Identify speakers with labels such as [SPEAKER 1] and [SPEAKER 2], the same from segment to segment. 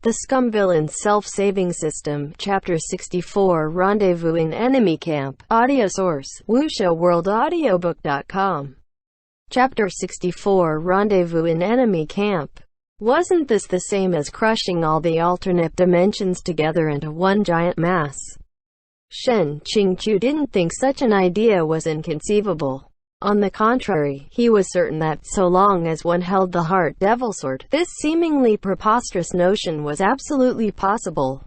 [SPEAKER 1] The Scum Villain's Self-Saving System, Chapter 64, Rendezvous in Enemy Camp. Audio source, wuxia-world-audiobook.com. Chapter 64, Rendezvous in Enemy Camp. Wasn't this the same as crushing all the alternate dimensions together into one giant mass? Xiāng Tóngxiù didn't think such an idea was inconceivable. On the contrary, he was certain that, so long as one held the heart devil sword, this seemingly preposterous notion was absolutely possible.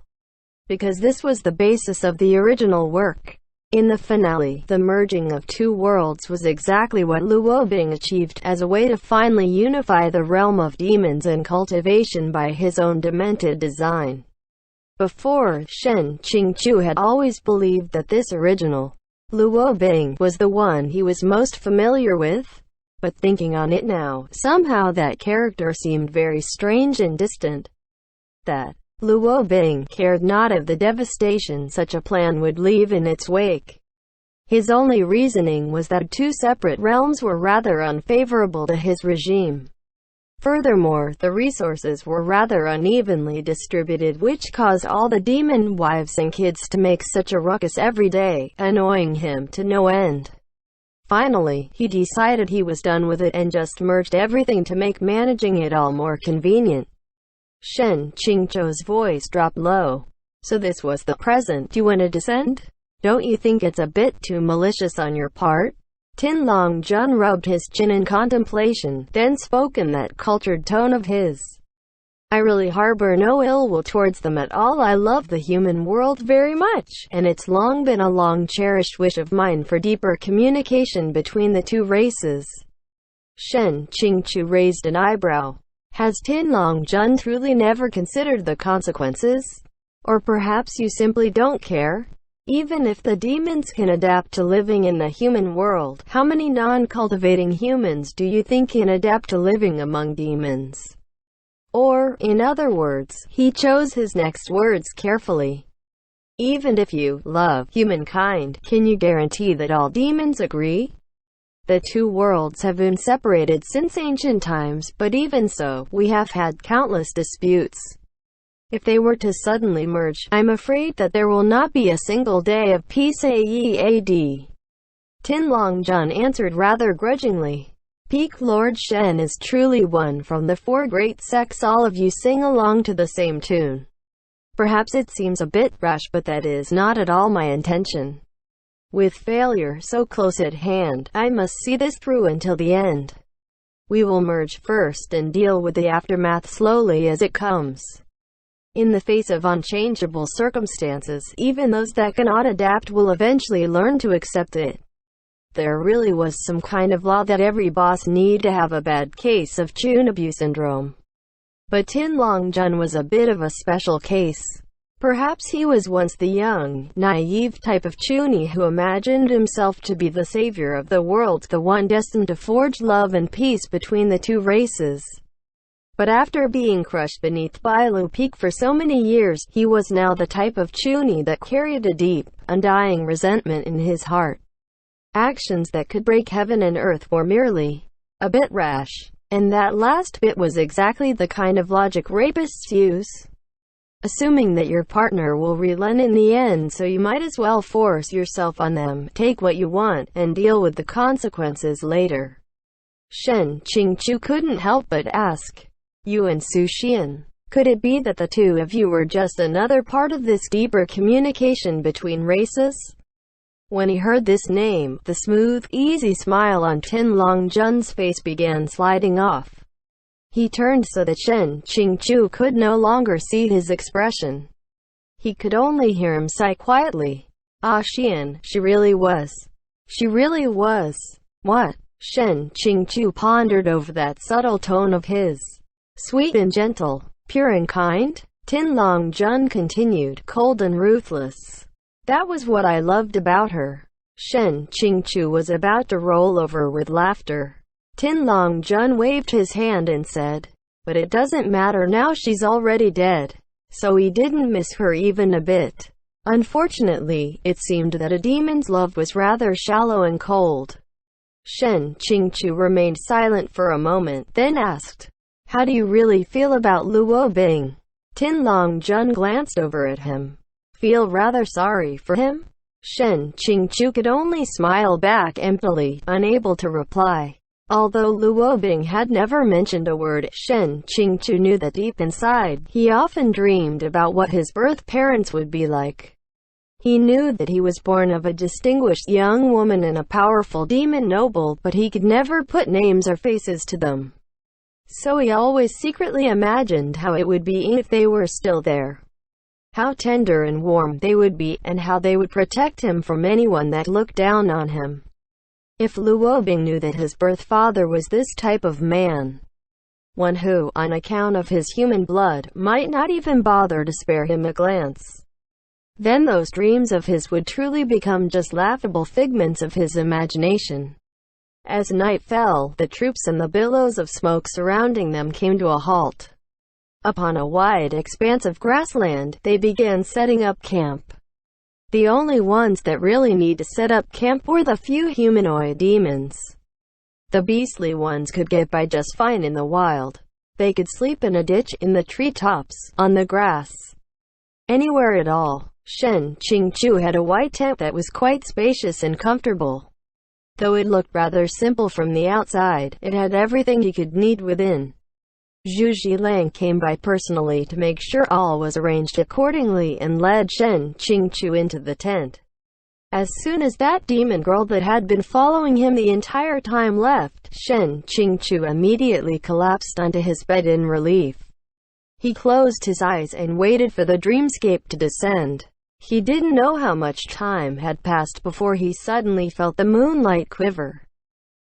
[SPEAKER 1] Because this was the basis of the original work. In the finale, the merging of two worlds was exactly what Luo Bing achieved, as a way to finally unify the realm of demons and cultivation by his own demented design. Before, Xiāng Tóngxiù had always believed that this original Luo Bing was the one he was most familiar with, but thinking on it now, somehow that character seemed very strange and distant. That Luo Bing cared not of the devastation such a plan would leave in its wake. His only reasoning was that two separate realms were rather unfavorable to his regime. Furthermore, the resources were rather unevenly distributed, which caused all the demon wives and kids to make such a ruckus every day, annoying him to no end. Finally, he decided he was done with it and just merged everything to make managing it all more convenient. Xiāng Tóngxiù's voice dropped low. So this was the present you want to descend? Don't you think it's a bit too malicious on your part? Tinlong Jun rubbed his chin in contemplation, then spoke in that cultured tone of his. I really harbor no ill will towards them at all. I love the human world very much, and it's long been a long-cherished wish of mine for deeper communication between the two races. Xiāng Tóngxiù raised an eyebrow. Has Tinlong Jun truly never considered the consequences? Or perhaps you simply don't care? Even if the demons can adapt to living in the human world, how many non-cultivating humans do you think can adapt to living among demons? Or, in other words, he chose his next words carefully. Even if you love humankind, can you guarantee that all demons agree? The two worlds have been separated since ancient times, but even so, we have had countless disputes. If they were to suddenly merge, I'm afraid that there will not be a single day of peace. Aead. Tinlong Jun answered rather grudgingly. Peak Lord Shen is truly one from the four great sects. All of you sing along to the same tune. Perhaps it seems a bit rash, but that is not at all my intention. With failure so close at hand, I must see this through until the end. We will merge first and deal with the aftermath slowly as it comes. In the face of unchangeable circumstances, even those that cannot adapt will eventually learn to accept it. There really was some kind of law that every boss need to have a bad case of Chunabu syndrome. But Tinlong Jun was a bit of a special case. Perhaps he was once the young, naive type of Chuni who imagined himself to be the savior of the world, the one destined to forge love and peace between the two races. But after being crushed beneath Bailu Peak for so many years, he was now the type of Chuni that carried a deep, undying resentment in his heart. Actions that could break heaven and earth were merely a bit rash. And that last bit was exactly the kind of logic rapists use. Assuming that your partner will relent in the end, so you might as well force yourself on them, take what you want, and deal with the consequences later. Xiāng Tóngxiù couldn't help but ask. You and Su Xian, could it be that the two of you were just another part of this deeper communication between races? When he heard this name, the smooth, easy smile on Tinlong Jun's face began sliding off. He turned so that Xiāng Tóngxiù could no longer see his expression. He could only hear him sigh quietly. Ah, Xian, she really was. She really was. What? Xiāng Tóngxiù pondered over that subtle tone of his. Sweet and gentle, pure and kind? Tinlong Jun continued, cold and ruthless. That was what I loved about her. Xiāng Tóngxiù was about to roll over with laughter. Tinlong Jun waved his hand and said, but it doesn't matter now, she's already dead. So he didn't miss her even a bit. Unfortunately, it seemed that a demon's love was rather shallow and cold. Xiāng Tóngxiù remained silent for a moment, then asked, how do you really feel about Luo Bing? Tin Longjun glanced over at him. Feel rather sorry for him? Shen Qingqiu could only smile back emptily, unable to reply. Although Luobing had never mentioned a word, Shen Qingqiu knew that deep inside, he often dreamed about what his birth parents would be like. He knew that he was born of a distinguished young woman and a powerful demon noble, but he could never put names or faces to them. So he always secretly imagined how it would be if they were still there. How tender and warm they would be, and how they would protect him from anyone that looked down on him. If Luobing knew that his birth father was this type of man, one who, on account of his human blood, might not even bother to spare him a glance, then those dreams of his would truly become just laughable figments of his imagination. As night fell, the troops and the billows of smoke surrounding them came to a halt. Upon a wide expanse of grassland, they began setting up camp. The only ones that really need to set up camp were the few humanoid demons. The beastly ones could get by just fine in the wild. They could sleep in a ditch, in the treetops, on the grass, anywhere at all. Shen Qingqiu had a white tent that was quite spacious and comfortable. Though it looked rather simple from the outside, it had everything he could need within. Zhu Zhilang came by personally to make sure all was arranged accordingly and led Shen Qingqiu into the tent. As soon as that demon girl that had been following him the entire time left, Shen Qingqiu immediately collapsed onto his bed in relief. He closed his eyes and waited for the dreamscape to descend. He didn't know how much time had passed before he suddenly felt the moonlight quiver.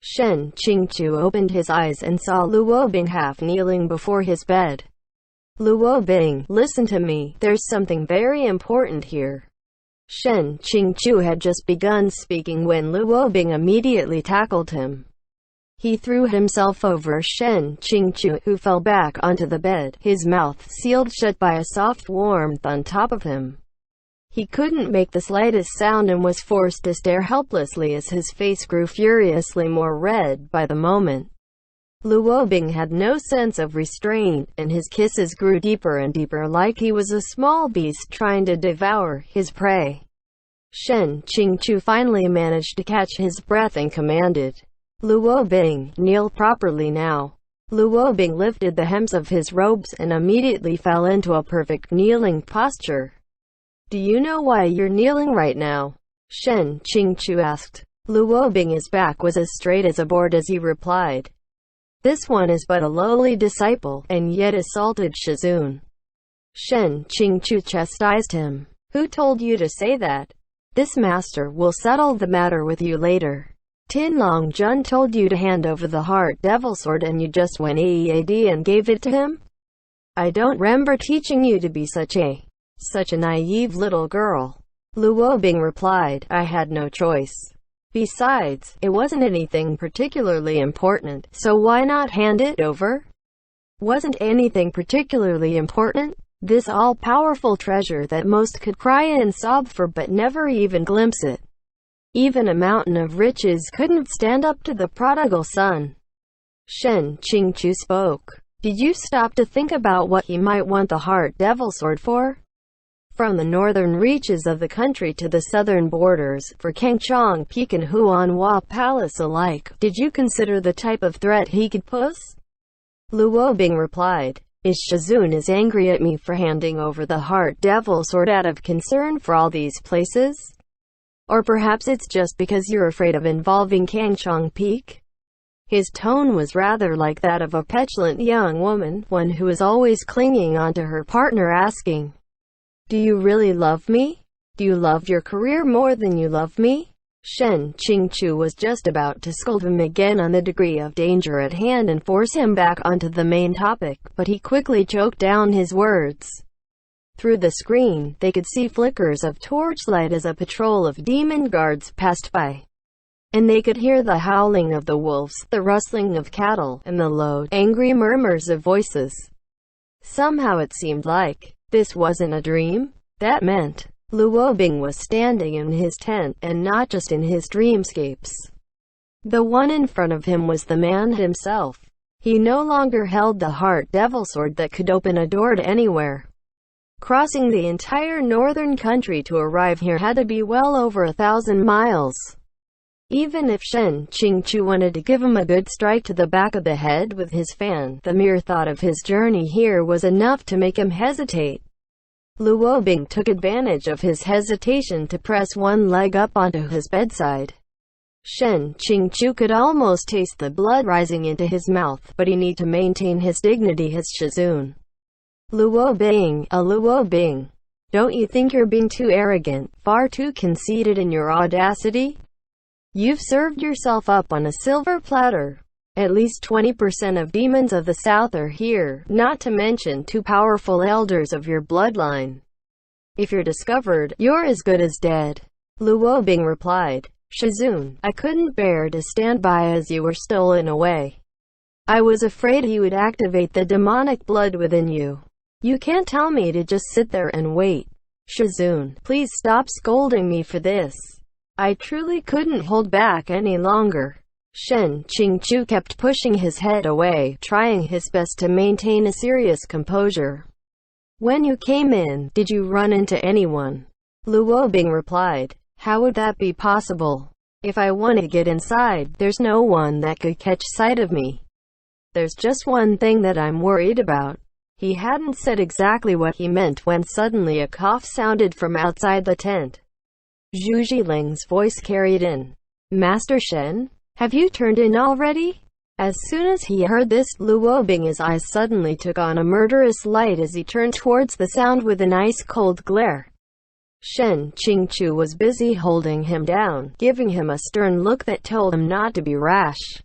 [SPEAKER 1] Shen Qingqiu opened his eyes and saw Luobing half kneeling before his bed. Luobing, listen to me, there's something very important here. Shen Qingqiu had just begun speaking when Luobing immediately tackled him. He threw himself over Shen Qingqiu, who fell back onto the bed, his mouth sealed shut by a soft warmth on top of him. He couldn't make the slightest sound and was forced to stare helplessly as his face grew furiously more red by the moment. Luobing had no sense of restraint, and his kisses grew deeper and deeper like he was a small beast trying to devour his prey. Shen Qingqiu finally managed to catch his breath and commanded, Luobing, kneel properly now. Luobing lifted the hems of his robes and immediately fell into a perfect kneeling posture. Do you know why you're kneeling right now? Shen Qingqiu asked. Luobing's back was as straight as a board as he replied. This one is but a lowly disciple, and yet assaulted Shizun. Shen Qingqiu chastised him. Who told you to say that? This master will settle the matter with you later. Tin Longjun told you to hand over the heart devil sword and you just went aad and gave it to him? I don't remember teaching you to be such a naive little girl. Luobing replied, I had no choice. Besides, it wasn't anything particularly important, so why not hand it over? Wasn't anything particularly important? This all-powerful treasure that most could cry and sob for but never even glimpse it. Even a mountain of riches couldn't stand up to the prodigal son. Shen Qingqiu spoke. Did you stop to think about what he might want the heart devil sword for? From the northern reaches of the country to the southern borders, for Kangchong Peak and Huanhua Palace alike, did you consider the type of threat he could pose? Luobing replied, Shizun is angry at me for handing over the heart devil sword out of concern for all these places? Or perhaps it's just because you're afraid of involving Kangchong Peak? His tone was rather like that of a petulant young woman, one who is always clinging onto her partner asking, do you really love me? Do you love your career more than you love me? Shen Qingqiu was just about to scold him again on the degree of danger at hand and force him back onto the main topic, but he quickly choked down his words. Through the screen, they could see flickers of torchlight as a patrol of demon guards passed by. And they could hear the howling of the wolves, the rustling of cattle, and the low, angry murmurs of voices. Somehow it seemed like this wasn't a dream. That meant Luobing was standing in his tent, and not just in his dreamscapes. The one in front of him was the man himself. He no longer held the heart devil sword that could open a door to anywhere. Crossing the entire northern country to arrive here had to be well over 1,000 miles. Even if Xiāng Tóngxiù wanted to give him a good strike to the back of the head with his fan, the mere thought of his journey here was enough to make him hesitate. Luo Bing took advantage of his hesitation to press one leg up onto his bedside. Xiāng Tóngxiù could almost taste the blood rising into his mouth, but he needed to maintain his dignity as Shizun. Luo Bing, don't you think you're being too arrogant, far too conceited in your audacity? You've served yourself up on a silver platter. At least 20% of demons of the south are here, not to mention 2 powerful elders of your bloodline. If you're discovered, you're as good as dead. Luo Bing replied, Shizun, I couldn't bear to stand by as you were stolen away. I was afraid you would activate the demonic blood within you. You can't tell me to just sit there and wait. Shizun, please stop scolding me for this. I truly couldn't hold back any longer. Xiāng Tóngxiù kept pushing his head away, trying his best to maintain a serious composure. When you came in, did you run into anyone? Luo Bing replied, how would that be possible? If I want to get inside, there's no one that could catch sight of me. There's just one thing that I'm worried about. He hadn't said exactly what he meant when suddenly a cough sounded from outside the tent. Zhu Zhiling's voice carried in. Master Shen? Have you turned in already? As soon as he heard this, Luo Bing's eyes suddenly took on a murderous light as he turned towards the sound with an ice-cold glare. Xiāng Tóngxiù was busy holding him down, giving him a stern look that told him not to be rash.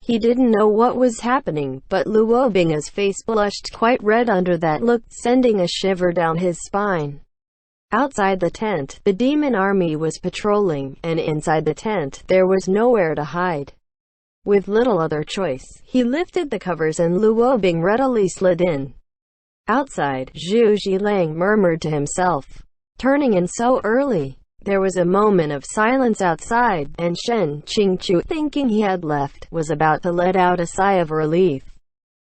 [SPEAKER 1] He didn't know what was happening, but Luo Bing's face blushed quite red under that look, sending a shiver down his spine. Outside the tent, the demon army was patrolling, and inside the tent, there was nowhere to hide. With little other choice, he lifted the covers and Luo Bing readily slid in. Outside, Zhu Zhiling murmured to himself, turning in so early. There was a moment of silence outside, and Xiāng Tóngxiù, thinking he had left, was about to let out a sigh of relief.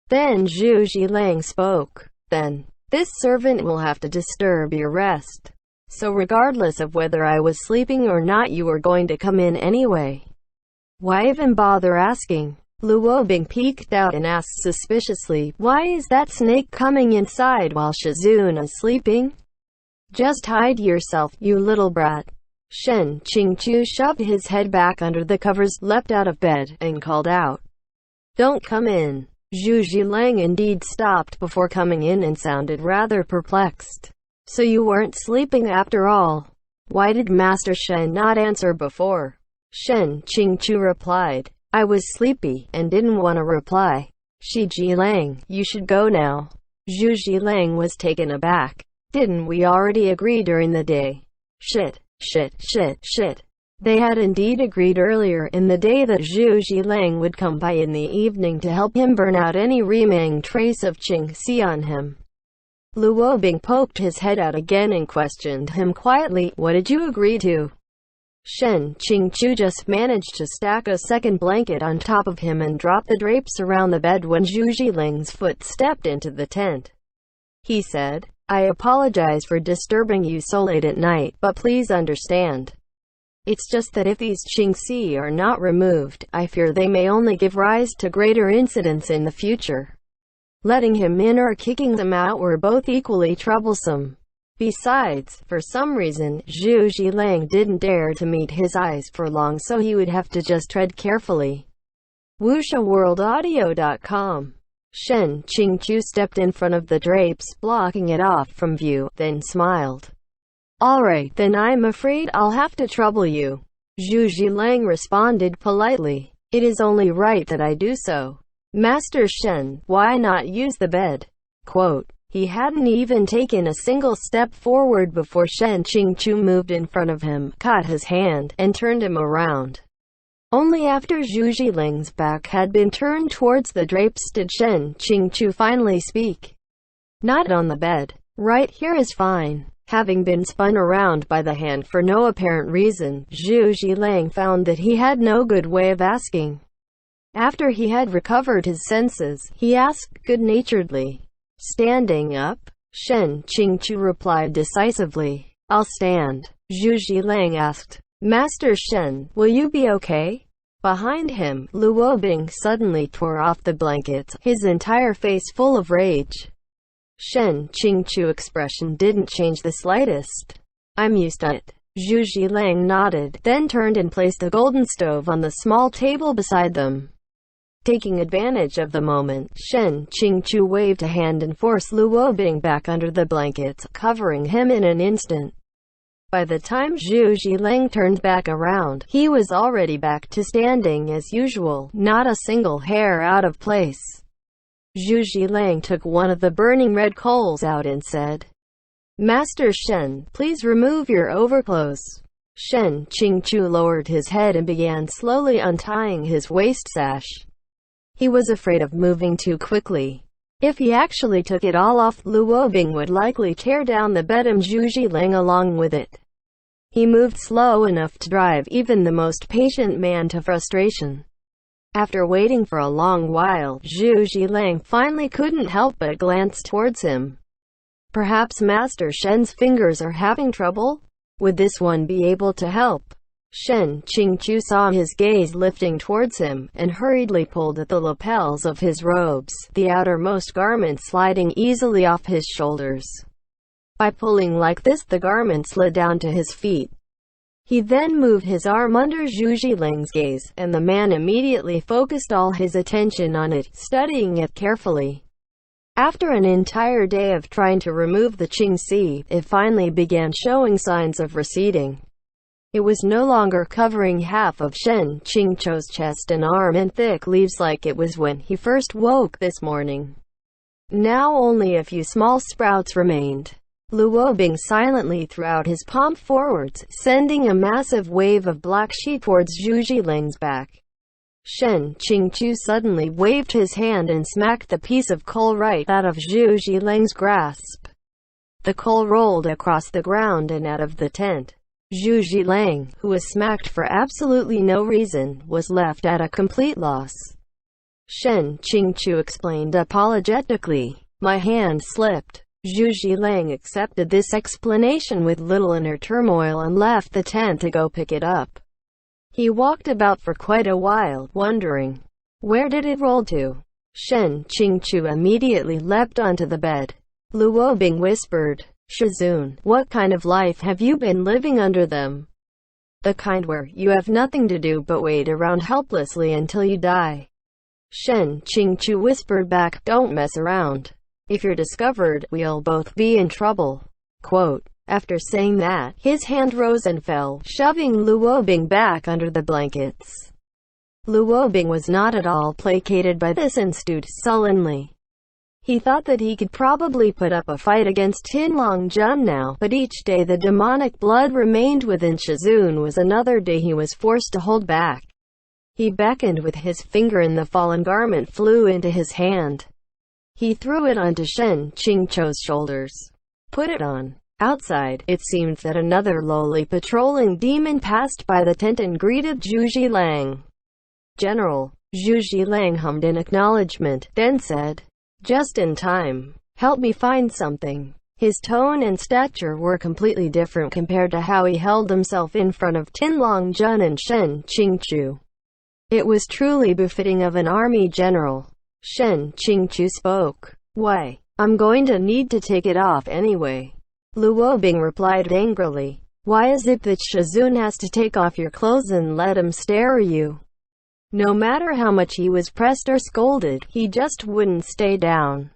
[SPEAKER 1] Then Zhu Zhiling spoke. Then, this servant will have to disturb your rest. So regardless of whether I was sleeping or not, you were going to come in anyway. Why even bother asking? Luo Bing peeked out and asked suspiciously, why is that snake coming inside while Shizun is sleeping? Just hide yourself, you little brat. Xiāng Tóngxiù shoved his head back under the covers, leapt out of bed, and called out, don't come in. Zhu Zhiling indeed stopped before coming in and sounded rather perplexed. So you weren't sleeping after all? Why did Master Shen not answer before? Xiāng Tóngxiù replied, I was sleepy, and didn't want to reply. Shi Zhiling, you should go now. Zhu Zhiling was taken aback. Didn't we already agree during the day? Shit. They had indeed agreed earlier in the day that Zhu Zhiling would come by in the evening to help him burn out any remaining trace of Qingxi on him. Luo Bing poked his head out again and questioned him quietly, what did you agree to? Xiāng Tóngxiù just managed to stack a second blanket on top of him and drop the drapes around the bed when Zhu Zhiling's foot stepped into the tent. He said, I apologize for disturbing you so late at night, but please understand. It's just that if these Qingxi are not removed, I fear they may only give rise to greater incidents in the future. Letting him in or kicking them out were both equally troublesome. Besides, for some reason, Zhu Zhiling didn't dare to meet his eyes for long, so he would have to just tread carefully. WuxiaWorldAudio.com. Xiāng Tóngxiù stepped in front of the drapes, blocking it off from view, then smiled. Alright, then I'm afraid I'll have to trouble you. Zhu Zhiling responded politely. It is only right that I do so. Master Shen, why not use the bed? Quote, he hadn't even taken a single step forward before Xiāng Tóngxiù moved in front of him, caught his hand, and turned him around. Only after Zhu Zhiling's back had been turned towards the drapes did Xiāng Tóngxiù finally speak. Not on the bed. Right here is fine. Having been spun around by the hand for no apparent reason, Zhu Zhiling found that he had no good way of asking. After he had recovered his senses, he asked good-naturedly, standing up? Shen Qingqiu replied decisively. I'll stand. Zhu Zhilang asked, Master Shen, will you be okay? Behind him, Luobing suddenly tore off the blankets, his entire face full of rage. Shen Qingqiu's expression didn't change the slightest. I'm used to it. Zhu Zhilang nodded, then turned and placed the golden stove on the small table beside them. Taking advantage of the moment, Shen Qingqiu waved a hand and forced Luobing back under the blankets, covering him in an instant. By the time Zhu Zhilang turned back around, he was already back to standing as usual, not a single hair out of place. Zhu Zhilang took one of the burning red coals out and said, Master Shen, please remove your overclothes. Shen Qingqiu lowered his head and began slowly untying his waist sash. He was afraid of moving too quickly. If he actually took it all off, Luobing would likely tear down the bed and Zhu Zhilang along with it. He moved slow enough to drive even the most patient man to frustration. After waiting for a long while, Zhu Zhilang finally couldn't help but glance towards him. Perhaps Master Shen's fingers are having trouble? Would this one be able to help? Shen Qingqiu saw his gaze lifting towards him, and hurriedly pulled at the lapels of his robes, the outermost garment sliding easily off his shoulders. By pulling like this, the garment slid down to his feet. He then moved his arm under Zhu Zhilang's gaze, and the man immediately focused all his attention on it, studying it carefully. After an entire day of trying to remove the Qingxi, it finally began showing signs of receding. It was no longer covering half of Shen Qingqiu's chest and arm in thick leaves like it was when he first woke this morning. Now only a few small sprouts remained. Luobing silently threw out his palm forwards, sending a massive wave of black sheet towards Zhu Zhilang's back. Shen Qingqiu suddenly waved his hand and smacked the piece of coal right out of Zhu Zhilang's grasp. The coal rolled across the ground and out of the tent. Zhu Zhilang, who was smacked for absolutely no reason, was left at a complete loss. Shen Qingqiu explained apologetically, My hand slipped. Zhu Zhilang accepted this explanation with little inner turmoil and left the tent to go pick it up. He walked about for quite a while, wondering, where did it roll to? Shen Qingqiu immediately leapt onto the bed. Luobing whispered, Shizun, what kind of life have you been living under them? The kind where you have nothing to do but wait around helplessly until you die. Shen Qingqiu whispered back, Don't mess around. If you're discovered, we'll both be in trouble. Quote. After saying that, his hand rose and fell, shoving Luobing back under the blankets. Luobing was not at all placated by this and stewed sullenly. He thought that he could probably put up a fight against Tinlong Jun now, but each day the demonic blood remained within Shizun was another day he was forced to hold back. He beckoned with his finger and the fallen garment flew into his hand. He threw it onto Shen Qingqiu's shoulders. Put it on. Outside, it seemed that another lowly patrolling demon passed by the tent and greeted Zhu Zhilang. General. Zhu Zhilang hummed in acknowledgement, then said, Just in time. Help me find something. His tone and stature were completely different compared to how he held himself in front of Tinlong Jun and Shen Qingqiu. It was truly befitting of an army general. Shen Qingqiu spoke. Why? I'm going to need to take it off anyway. Luobing replied angrily. Why is it that Shizun has to take off your clothes and let him stare at you? No matter how much he was pressed or scolded, he just wouldn't stay down.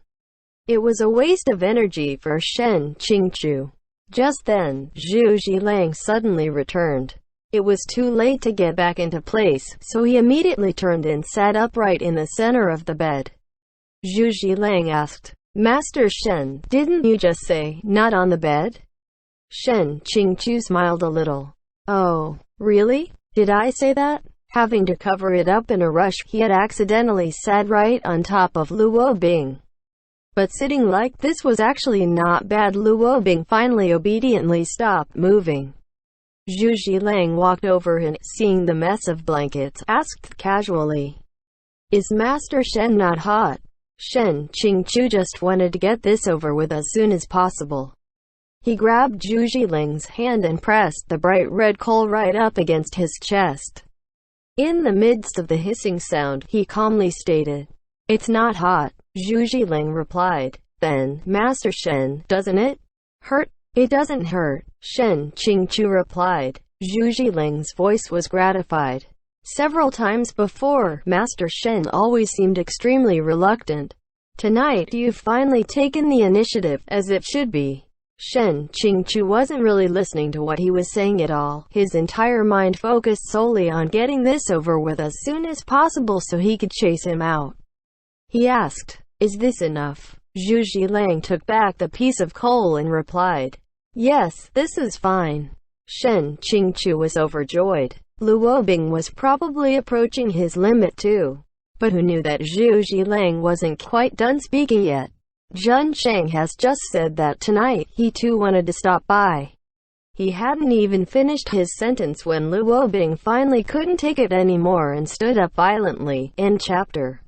[SPEAKER 1] It was a waste of energy for Shen Qingqiu. Just then, Zhu Zhilang suddenly returned. It was too late to get back into place, so he immediately turned and sat upright in the center of the bed. Zhu Zhilang asked, Master Shen, didn't you just say, not on the bed? Shen Qingqiu smiled a little. Oh, really? Did I say that? Having to cover it up in a rush, he had accidentally sat right on top of Luobing. But sitting like this was actually not bad. Luobing finally obediently stopped moving. Zhu Zhilang walked over and, seeing the mess of blankets, asked casually, Is Master Shen not hot? Shen Qingqiu just wanted to get this over with as soon as possible. He grabbed Zhu Zhiling's hand and pressed the bright red coal right up against his chest. In the midst of the hissing sound, he calmly stated, "It's not hot." Zhu Zhiling replied, "Then, Master Shen, doesn't it hurt?" "It doesn't hurt," Shen Qingqiu replied. Zhu Zhiling's voice was gratified. Several times before, Master Shen always seemed extremely reluctant. Tonight, you've finally taken the initiative, as it should be. Shen Qingqiu wasn't really listening to what he was saying at all. His entire mind focused solely on getting this over with as soon as possible so he could chase him out. He asked, "Is this enough?" Zhu Zhiling took back the piece of coal and replied, "Yes, this is fine." Shen Qingqiu was overjoyed. Luo Bing was probably approaching his limit too. But who knew that Zhu Zhiling wasn't quite done speaking yet? Zhun Sheng has just said that tonight, he too wanted to stop by. He hadn't even finished his sentence when Luo Bing finally couldn't take it anymore and stood up violently. End chapter.